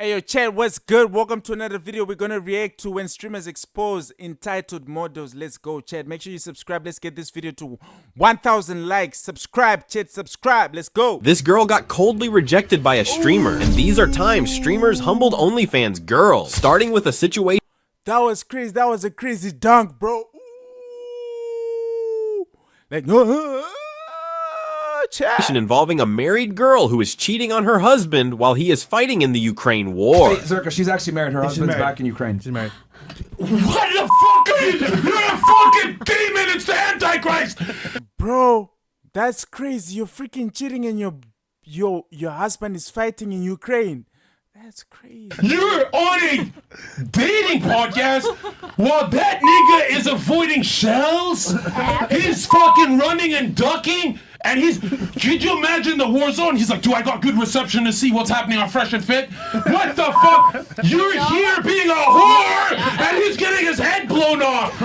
Hey yo, chat, what's good? Welcome to another video. We're gonna react to when streamers expose entitled models. Let's go, chat. Make sure you subscribe. Let's get this video to 1,000 likes. Subscribe, chat, subscribe. Let's go. This girl got coldly rejected by a streamer, and these are times streamers humbled OnlyFans girls, starting with a situation. That was crazy. That was a crazy dunk, bro. Ooh. Like, chat. Involving a married girl who is cheating on her husband while he is fighting in the Ukraine war. Hey, Zerka, she's actually married. Her husband's back in Ukraine. She's married. What the fuck are you? You're a fucking demon! It's the Antichrist! Bro, that's crazy. You're freaking cheating and your husband is fighting in Ukraine. That's crazy. You're on a dating podcast while that nigga is avoiding shells. He's fucking running and ducking. And could you imagine the war zone? He's like, do I got good reception to see what's happening on Fresh and Fit? What the fuck? You're here being a whore, and he's getting his head blown off.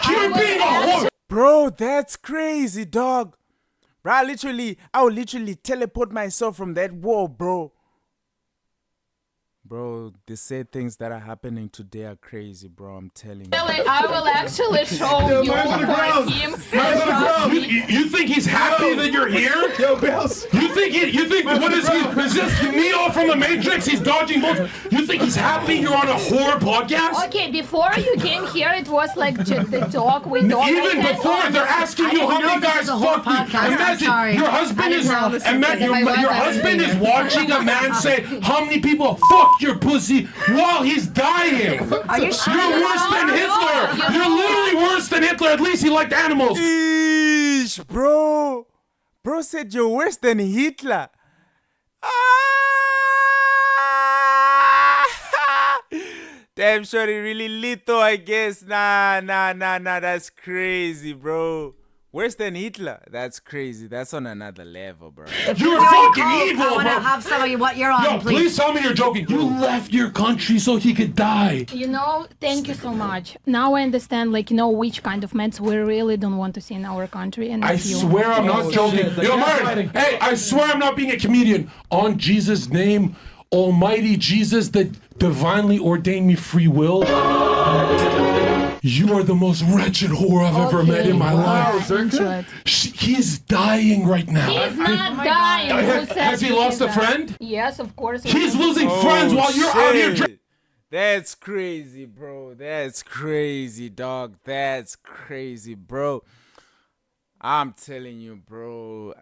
You're being a whore. Bro, that's crazy, dog. Bro, I would literally teleport myself from that war, bro. Bro, the sad things that are happening today are crazy, bro. I'm telling you. I will actually show you for him. You think he's happy that you're here? Yo, Bills. You think what is he? Is this Neo from the Matrix? He's dodging bullets. You think he's happy you're on a horror podcast? Okay, before you came here, it was like just the talk we don't. Even before they're asking you how many guys fuck you. Imagine your husband is your husband is watching a man say how many people fuck your pussy while he's dying. Are you sure? You're worse than Hitler. You're literally worse than Hitler. At least he liked animals. Eesh, bro. Bro said you're worse than Hitler. Damn sure he really lit though, I guess. Nah. That's crazy, bro. Worse than Hitler? That's crazy. That's on another level, bro. You're fucking evil, I bro. want to have some of what you're on, Yo, please tell me you're joking. You left your country so he could die. You know, thank you so much. Now I understand, like, you know, which kind of men we really don't want to see in our country. And I swear I'm not joking. Yo, Martin, hey, I swear I'm not being a comedian. On Jesus' name, Almighty Jesus that divinely ordained me free will, you are the most wretched whore I've ever met in my life. He's dying right now. He's not dying. Has he lost a friend? Yes, of course. He's losing friends while you're out here. That's crazy, bro. That's crazy, dog. That's crazy, bro. I'm telling you, bro.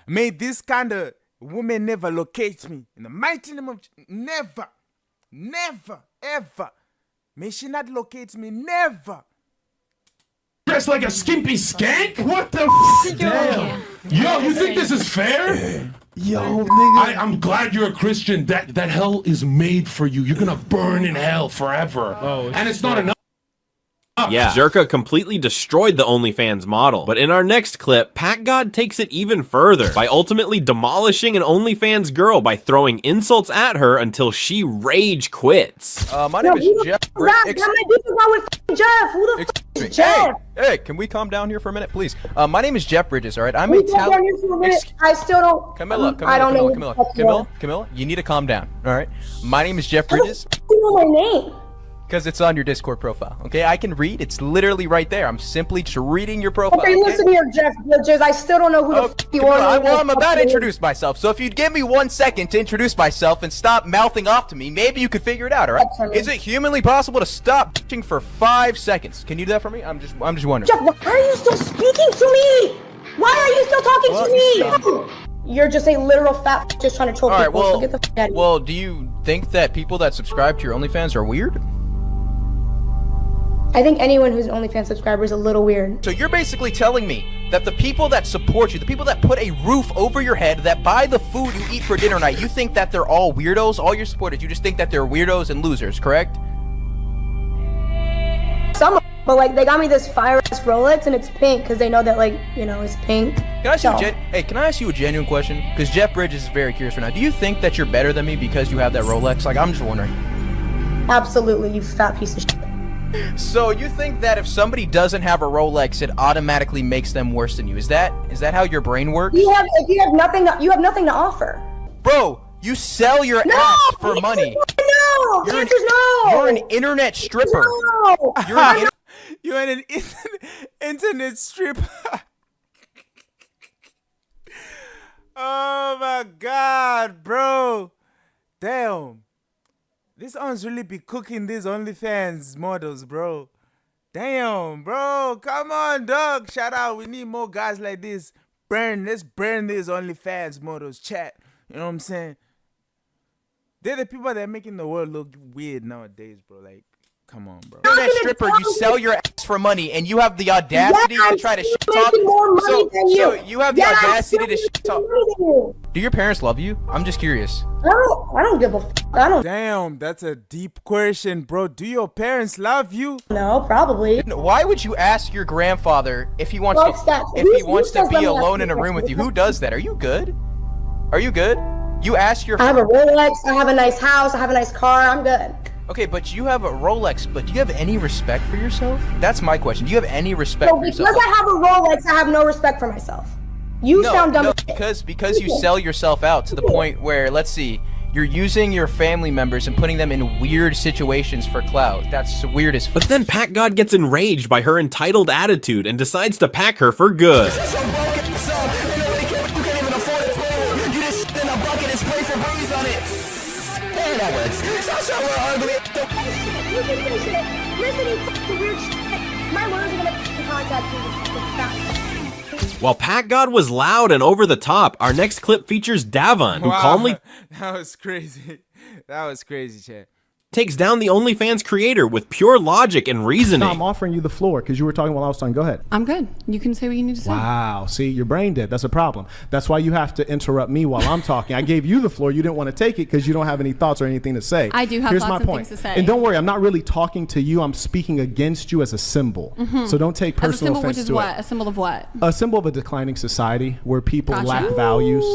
May this kind of woman never locate me. In the mighty name of never, ever. May she not locate me, never. Dressed like a skimpy skank? What the damn? Yo, you think this is fair? Yo, nigga. I'm glad you're a Christian. That hell is made for you. You're gonna burn in hell forever. Oh, and it's not enough. Yeah, Zerka completely destroyed the OnlyFans model. But in our next clip, Pack God takes it even further by ultimately demolishing an OnlyFans girl by throwing insults at her until she rage quits. My name is Jeff. Jeff. Who the f is Jeff? Hey, can we calm down here for a minute, please? My name is Jeff Bridges, all right? I'm a talent. I still don't. Camilla, you need to calm down, all right? My name is Jeff Bridges. You know my name. Because it's on your Discord profile, okay? I can read. It's literally right there. I'm simply just reading your profile. Okay, listen here, Jeff Bridges. I still don't know who the f you are. Well, I'm about to introduce myself. So if you'd give me 1 second to introduce myself and stop mouthing off to me, maybe you could figure it out, all right? Is it humanly possible to stop bitching for 5 seconds? Can you do that for me? I'm just wondering. Jeff, why are you still speaking to me? Why are you still talking to me? You're just a literal fat f just trying to troll people. Well, so get the f out of here. Well, do you think that people that subscribe to your OnlyFans are weird? I think anyone who's an OnlyFans subscriber is a little weird. So you're basically telling me that the people that support you, the people that put a roof over your head, that buy the food you eat for dinner night, you think that they're all weirdos? All your supporters, you just think that they're weirdos and losers, correct? Some, but like they got me this fire-ass Rolex and it's pink because they know that, like, you know, it's pink. Can I ask you can I ask you a genuine question? Because Jeff Bridges is very curious right now. Do you think that you're better than me because you have that Rolex? Like, I'm just wondering. Absolutely, you fat piece of shit. So you think that if somebody doesn't have a Rolex, it automatically makes them worse than you? Is that how your brain works? You have nothing to offer. Bro, you sell your ass for money. The answer's no. You're an internet stripper. No. You're an You're an internet stripper. Oh my God, bro. Damn. This one's really be cooking these OnlyFans models, bro. Damn, bro. Come on, dog. Shout out. We need more guys like this. Let's burn these OnlyFans models. Chat. You know what I'm saying? They're the people that are making the world look weird nowadays, bro. Like, come on, bro. internet stripper. You sell your ass for money, and you have the audacity to try to shit talk. More money So than you. so you have the Yeah, I'm audacity to still shit talk. making more money than you. Do your parents love you? I'm just curious. I don't give a I don't Damn, that's a deep question, bro. Do your parents love you? know, probably. Why would you ask your grandfather if he wants What's that? to Who says be let me alone ask in a you room with you? questions? Who does that? Are you good? Are you good? You ask your I have a Rolex, I have a nice house, I have a nice car, I'm good. Okay, but you have a Rolex, but do you have any respect for yourself? That's my question. Do you have any respect So for because yourself? I have a Rolex, I have no respect for myself. You sound dumb. No, as shit. because you sell yourself out to the point where, let's see, you're using your family members and putting them in weird situations for clout. That's weird as fuck. But then Pack God gets enraged by her entitled attitude and decides to pack her for good. Listen, you fucking weird shit. My lawyers are gonna fucking contact you, you fucking fat. While Pack God was loud and over the top, our next clip features Davon, who calmly That was crazy. That was crazy, chat. takes down the OnlyFans creator with pure logic and reasoning. No, I'm offering you the floor because you were talking while I was talking. Go ahead. I'm good. You can say what you need to say. Wow. See, you're brain dead. That's a problem. That's why you have to interrupt me while I'm talking. I gave you the floor. You didn't want to take it because you don't have any thoughts or anything to say. I do have Here's thoughts my and point. things to say. And don't worry, I'm not really talking to you. I'm speaking against you as a symbol. So don't take As a personal symbol, offense which is to what? it. A symbol of what? A symbol of a declining society where people Gotcha. lack values.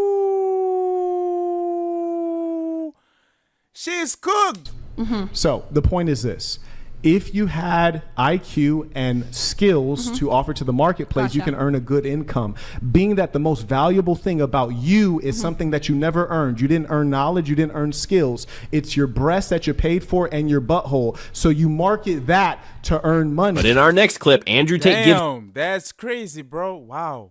She's cooked. So the point is this. If you had IQ and skills to offer to the marketplace, you Gotcha. can earn a good income. Being that the most valuable thing about you is something that you never earned. You didn't earn knowledge. You didn't earn skills. It's your breast that you're paid for and your butthole. So you market that to earn money. But in our next clip, Andrew Tate gives Damn, that's crazy, bro. Wow.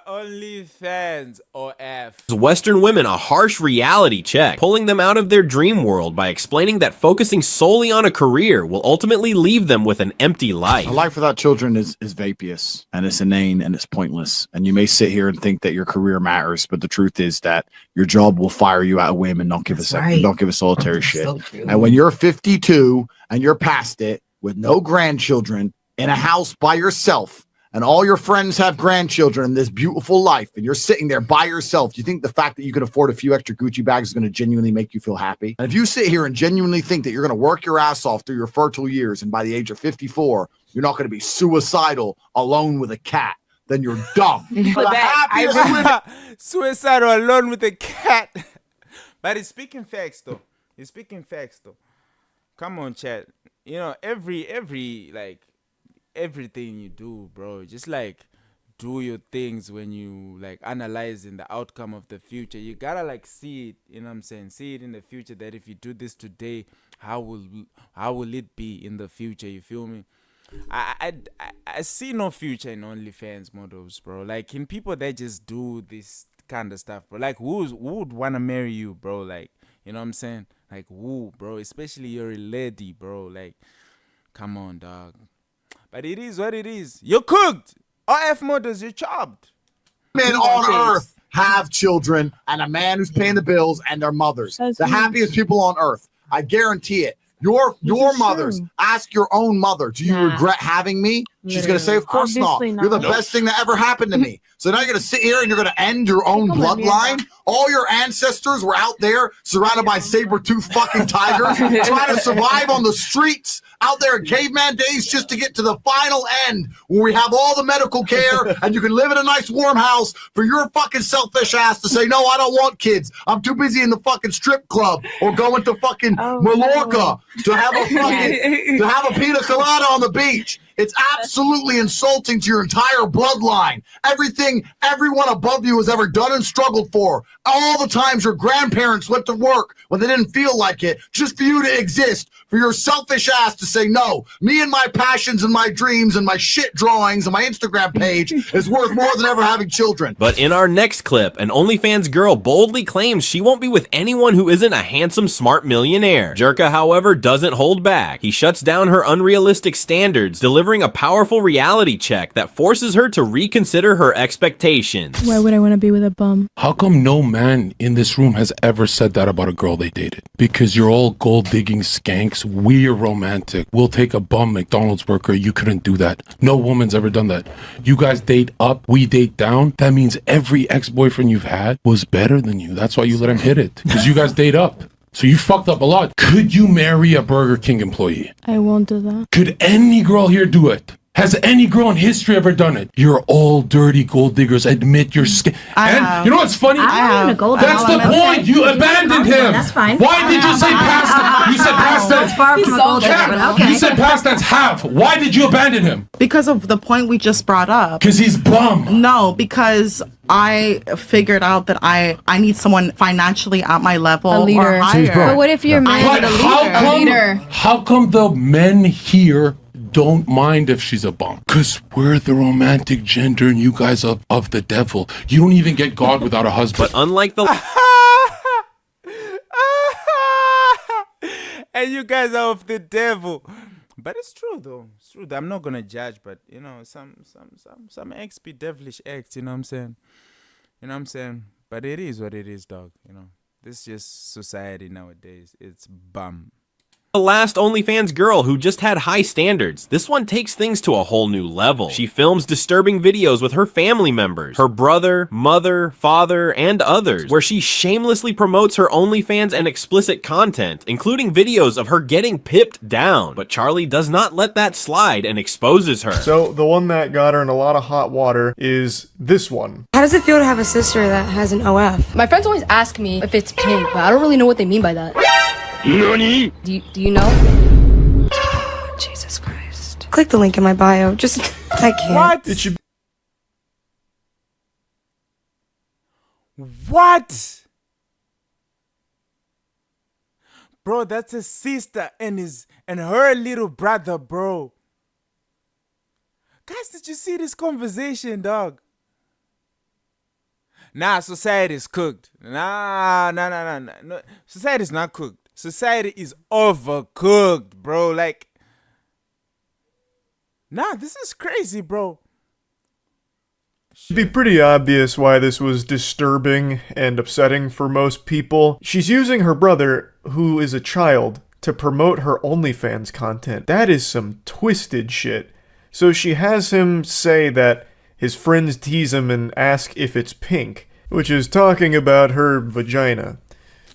OnlyFans or F. Western women a harsh reality check, pulling them out of their dream world by explaining that focusing solely on a career will ultimately leave them with an empty life. A life without children is vapious and it's inane and it's pointless. And you may sit here and think that your career matters, but the truth is that your job will fire you at a whim and don't give a second, don't give a solitary shit. And when you're 52 and you're past it with no grandchildren in a house by yourself, and all your friends have grandchildren in this beautiful life, and you're sitting there by yourself, do you think the fact that you can afford a few extra Gucci bags is going to genuinely make you feel happy? And if you sit here and genuinely think that you're going to work your ass off through your fertile years, and by the age of 54, you're not going to be suicidal alone with a cat, then you're dumb. Suicidal alone with a cat. But it's speaking facts though. Come on, chat. You know, every like everything you do, bro, just like do your things when you like analyzing the outcome of the future. You gotta like see it, you know what I'm saying? See it in the future that if you do this today, how will it be in the future? You feel me? I see no future in OnlyFans models, bro. Like in people that just do this kind of stuff, bro. Like who would wanna marry you, bro? Like, you know what I'm saying? Like who, bro? Especially you're a lady, bro. Like, come on, dog. But it is what it is. You're cooked. RF models, you're chopped. Men on earth have children and a man who's paying the bills and their mothers. The happiest people on earth. I guarantee it. Your mothers. Ask your own mother. Do you regret having me? She's going to say, of course not. You're the best thing that ever happened to me. So now you're going to sit here and you're going to end your own bloodline. All your ancestors were out there surrounded by saber-toothed fucking tigers trying to survive on the streets out there in caveman days just to get to the final end where we have all the medical care and you can live in a nice warm house for your fucking selfish ass to say, no, I don't want kids. I'm too busy in the fucking strip club or going to fucking Mallorca to have a fucking to have a pina colada on the beach. It's absolutely insulting to your entire bloodline. Everything everyone above you has ever done and struggled for. All the times your grandparents went to work when they didn't feel like it, just for you to exist, for your selfish ass to say, no, me and my passions and my dreams and my shit drawings and my Instagram page is worth more than ever having children. But in our next clip, an OnlyFans girl boldly claims she won't be with anyone who isn't a handsome, smart millionaire. Jerka, however, doesn't hold back. He shuts down her unrealistic standards, delivering a powerful reality check that forces her to reconsider her expectations. Why would I want to be with a bum? How come no man in this room has ever said that about a girl they dated? Because you're all gold-digging skanks. We're romantic. We'll take a bum McDonald's worker. You couldn't do that. No woman's ever done that. You guys date up, we date down. That means every ex-boyfriend you've had was better than you. That's why you let him hit it. Because you guys date up. So you fucked up a lot. Could you marry a Burger King employee? I won't do that. Could any girl here do it? Has any girl in history ever done it? You're all dirty gold diggers. Admit your skin. And you know what's funny? I'm a gold That's the point. You abandoned him. That's fine. Why did you say past? You said past tense. Far from a gold digger, but okay. You said past tense half. Why did you abandon him? Because of the point we just brought up. Because he's bum. No, because I figured out that I need someone financially at my level A leader. or higher. But what if you're married But a how leader? come? How come the men here don't mind if she's a bum? Because we're the romantic gender and you guys are of the devil. You don't even get God without a husband. But unlike the And you guys are of the devil. But it's true though. It's true. I'm not gonna judge, but you know, some acts be devilish acts, you know what I'm saying? You know what I'm saying? But it is what it is, dog. You know. This is just society nowadays. It's bum. The last OnlyFans girl who just had high standards. This one takes things to a whole new level. She films disturbing videos with her family members, her brother, mother, father, and others, where she shamelessly promotes her OnlyFans and explicit content, including videos of her getting pipped down. But Charlie does not let that slide and exposes her. So the one that got her in a lot of hot water is this one. How does it feel to have a sister that has an OF? My friends always ask me if it's pink, but I don't really know what they mean by that. Nani? Do you know? Jesus Christ. Click the link in my bio. Just, I can't. What? It should. What? Bro, that's his sister and her little brother, bro. Guys, did you see this conversation, dog? Nah, society's cooked. Nah. No, society's not cooked. Society is overcooked, bro. Like, nah, this is crazy, bro. It'd be pretty obvious why this was disturbing and upsetting for most people. She's using her brother, who is a child, to promote her OnlyFans content. That is some twisted shit. So she has him say that his friends tease him and ask if it's pink, which is talking about her vagina.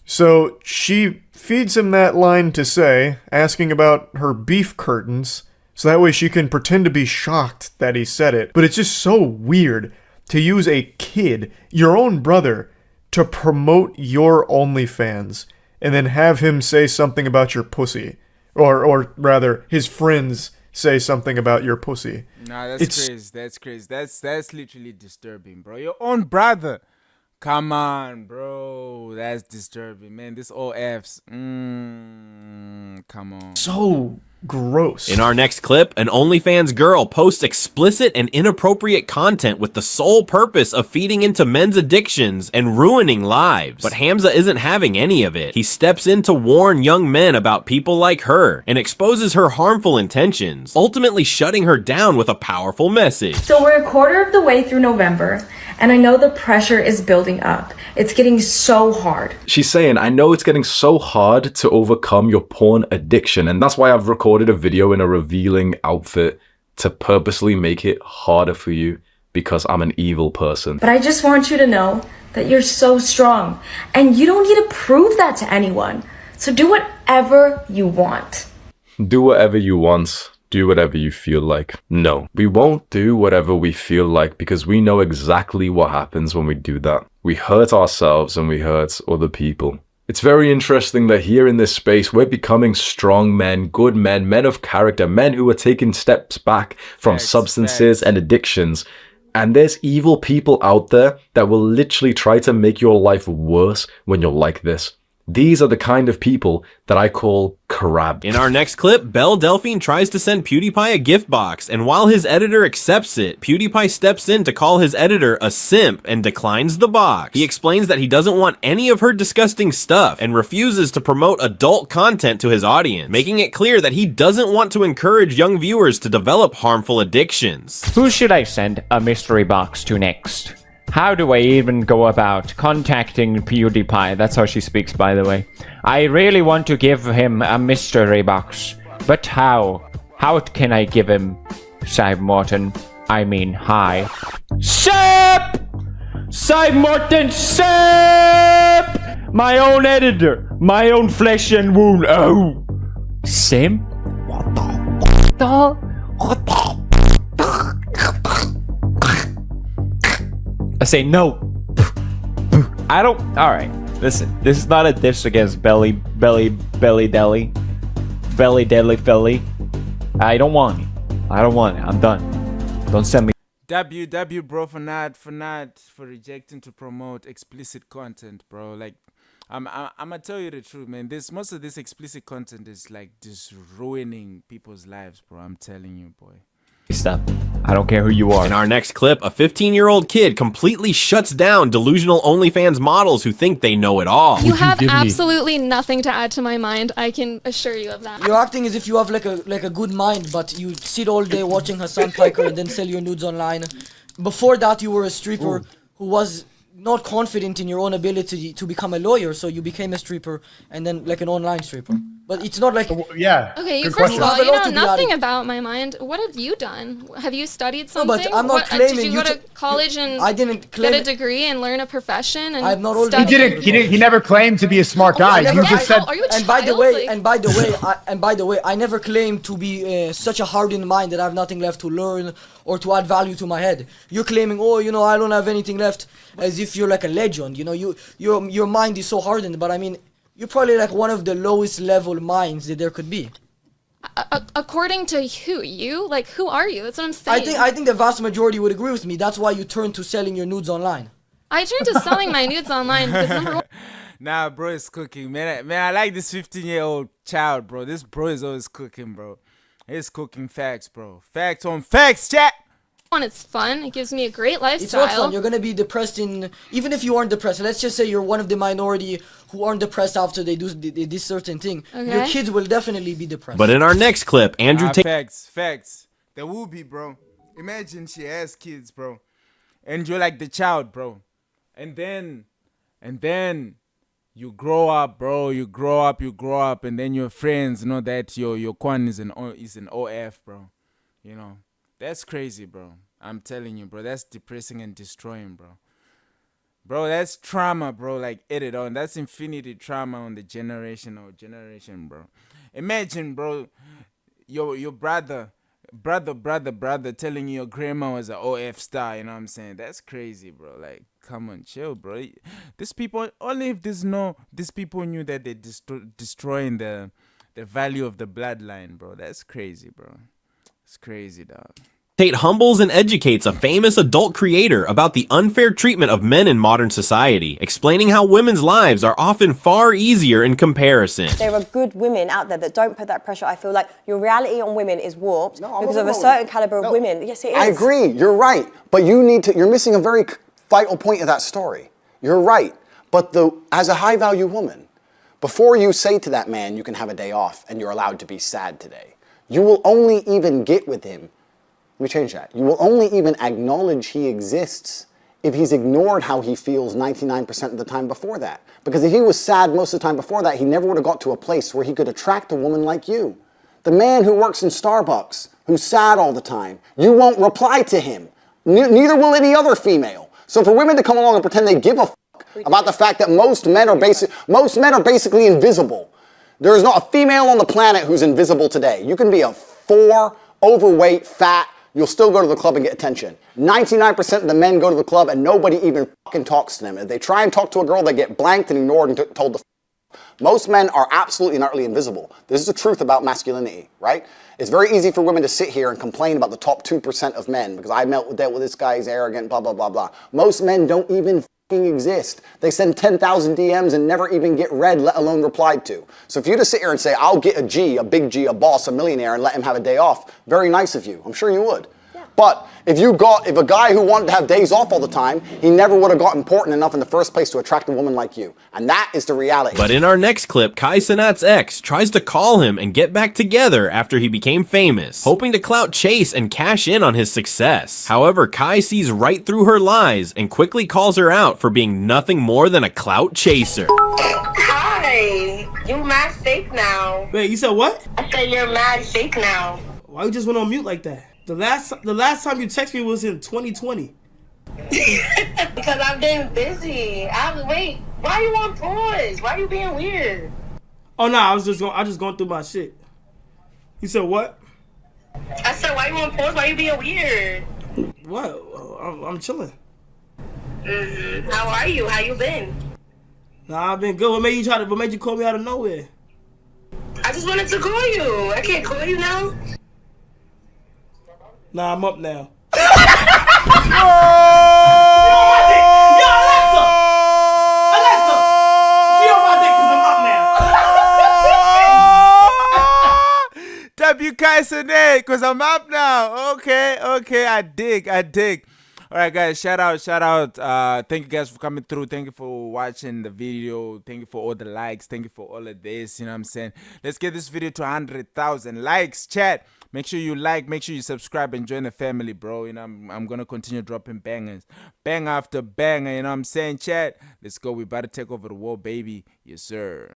So she feeds him that line to say, asking about her beef curtains, so that way she can pretend to be shocked that he said it. But it's just so weird to use a kid, your own brother, to promote your OnlyFans, and then have him say something about your pussy. Or rather, his friends say something about your pussy. Nah, that's crazy. That's crazy. That's literally disturbing, bro. Your own brother. Come on, bro. That's disturbing, man. This OFs. Come on. So gross. In our next clip, an OnlyFans girl posts explicit and inappropriate content with the sole purpose of feeding into men's addictions and ruining lives. But Hamza isn't having any of it. He steps in to warn young men about people like her and exposes her harmful intentions, ultimately shutting her down with a powerful message. So we're a quarter of the way through November, and I know the pressure is building up. It's getting so hard. She's saying, I know it's getting so hard to overcome your porn addiction, and that's why I've recorded a video in a revealing outfit to purposely make it harder for you because I'm an evil person. But I just want you to know that you're so strong, and you don't need to prove that to anyone. So do whatever you want. Do whatever you want. Do whatever you feel like. No, we won't do whatever we feel like because we know exactly what happens when we do that. We hurt ourselves and we hurt other people. It's very interesting that here in this space, we're becoming strong men, good men, men of character, men who are taking steps back from substances and addictions. And there's evil people out there that will literally try to make your life worse when you're like this. These are the kind of people that I call crab. In our next clip, Belle Delphine tries to send PewDiePie a gift box, and while his editor accepts it, PewDiePie steps in to call his editor a simp and declines the box. He explains that he doesn't want any of her disgusting stuff and refuses to promote adult content to his audience, making it clear that he doesn't want to encourage young viewers to develop harmful addictions. Who should I send a mystery box to next? How do I even go about contacting PewDiePie? That's how she speaks, by the way. I really want to give him a mystery box. But how? How can I give him... Cy Morton? I mean, hi. SIP! Cy Morton SIP! My own editor. My own flesh and wound. Oh! Sim? What the? I say no. I don't. All right. Listen. This is not a diss against Belly Deli. I don't want it. I don't want it. I'm done. Don't send me. WW bro for rejecting to promote explicit content, bro. Like, I'm gonna tell you the truth, man. Most of this explicit content is like just ruining people's lives, bro. I'm telling you, boy. Stop. I don't care who you are. In our next clip, a 15-year-old kid completely shuts down delusional OnlyFans models who think they know it all. You have absolutely nothing to add to my mind. I can assure you of that. You're acting as if you have like a good mind, but you sit all day watching Hassan Piker and then sell your nudes online. Before that, you were a stripper who was not confident in your own ability to become a lawyer, so you became a stripper and then like an online stripper. But it's not like Okay, first of all, you know nothing about my mind. What have you done? Have you studied something? No, but I'm not claiming did you go to college and I didn't claim get a degree and learn a profession? And I'm not He never claimed to be a smart guy. Never, You just said. and by the way, I never claimed to be such a hardened mind that I have nothing left to learn or to add value to my head. You're claiming, oh, you know, I don't have anything left, as if you're like a legend. You know, your mind is so hardened. But I mean, you're probably like one of the lowest level minds that there could be. According to who? You? Like, who are you? That's what I'm saying. I think the vast majority would agree with me. That's why you turned to selling your nudes online. I turned to selling my nudes online because number one. Nah, bro is cooking, man. I like this 15-year-old child, bro. This bro is always cooking, bro. He's cooking facts, bro. Facts on facts, chat. One, it's fun. It gives me a great lifestyle. It's not fun. You're gonna be depressed even if you aren't depressed. Let's just say you're one of the minority who aren't depressed after they do this certain thing. Okay. Your kids will definitely be depressed. But in our next clip, Andrew Facts. There will be, bro. Imagine she has kids, bro. And you're like the child, bro. And then you grow up, bro. You grow up, and then your friends know that your quan is an OF, bro. You know. That's crazy, bro. I'm telling you, bro. That's depressing and destroying, bro. Bro, that's trauma, bro. Like, edit on. That's infinity trauma on the generation, bro. Imagine, bro, your brother telling you your grandma was an OF star, you know what I'm saying? That's crazy, bro. Like, come on, chill, bro. These people, only if these people knew that they're destroying the value of the bloodline, bro. That's crazy, bro. It's crazy, dog. Tate humbles and educates a famous adult creator about the unfair treatment of men in modern society, explaining how women's lives are often far easier in comparison. There are good women out there that don't put that pressure. I feel like your reality on women is warped because of a certain caliber of women. Yes, it is. I agree. You're right. But you're missing a very vital point of that story. You're right. But as a high-value woman, before you say to that man, you can have a day off and you're allowed to be sad today, you will only even get with him. Let me change that. You will only even acknowledge he exists if he's ignored how he feels 99% of the time before that. Because if he was sad most of the time before that, he never would have got to a place where he could attract a woman like you. The man who works in Starbucks, who's sad all the time, you won't reply to him. Neither will any other female. So for women to come along and pretend they give a fuck about the fact that most men are basically invisible. There is not a female on the planet who's invisible today. You can be a 4, overweight, fat, you'll still go to the club and get attention. 99% of the men go to the club and nobody even fucking talks to them. If they try and talk to a girl, they get blanked and ignored and told to Most men are absolutely and utterly invisible. This is the truth about masculinity, right? It's very easy for women to sit here and complain about the top 2% of men because I dealt with this guy, he's arrogant, blah, blah, blah, blah. Most men don't even exist. They send 10,000 DMs and never even get read, let alone replied to. So if you just sit here and say, I'll get a G, a big G, a boss, a millionaire, and let him have a day off, very nice of you. I'm sure you would. But if a guy who wanted to have days off all the time, he never would have got important enough in the first place to attract a woman like you. And that is the reality. But in our next clip, Kai Cenat's ex tries to call him and get back together after he became famous, hoping to clout chase and cash in on his success. However, Kai sees right through her lies and quickly calls her out for being nothing more than a clout chaser. Hi, you mad fake now. Wait, you said what? I said you're mad fake now. Why you just went on mute like that? The last time you texted me was in 2020. Because I've been busy. Wait, why you on pause? Why you being weird? Oh no, I just going through my shit. You said what? I said why you on pause? Why you being weird? What? I'm chilling. How are you? How you been? Nah, I've been good. What made you call me out of nowhere? I just wanted to call you. I can't call you now. Nah, I'm up now. Yo, Alexa, she on my dick 'cause I'm up now. W Kai Cenat, cause I'm up now. Okay, I dig. All right, guys, shout out. Thank you guys for coming through. Thank you for watching the video. Thank you for all the likes. Thank you for all of this. You know what I'm saying? Let's get this video to 100,000 likes, chat. Make sure you like, make sure you subscribe and join the family, bro. You know, I'm gonna continue dropping bangers, bang after banger. You know what I'm saying, chat? Let's go. We about to take over the world, baby. Yes, sir.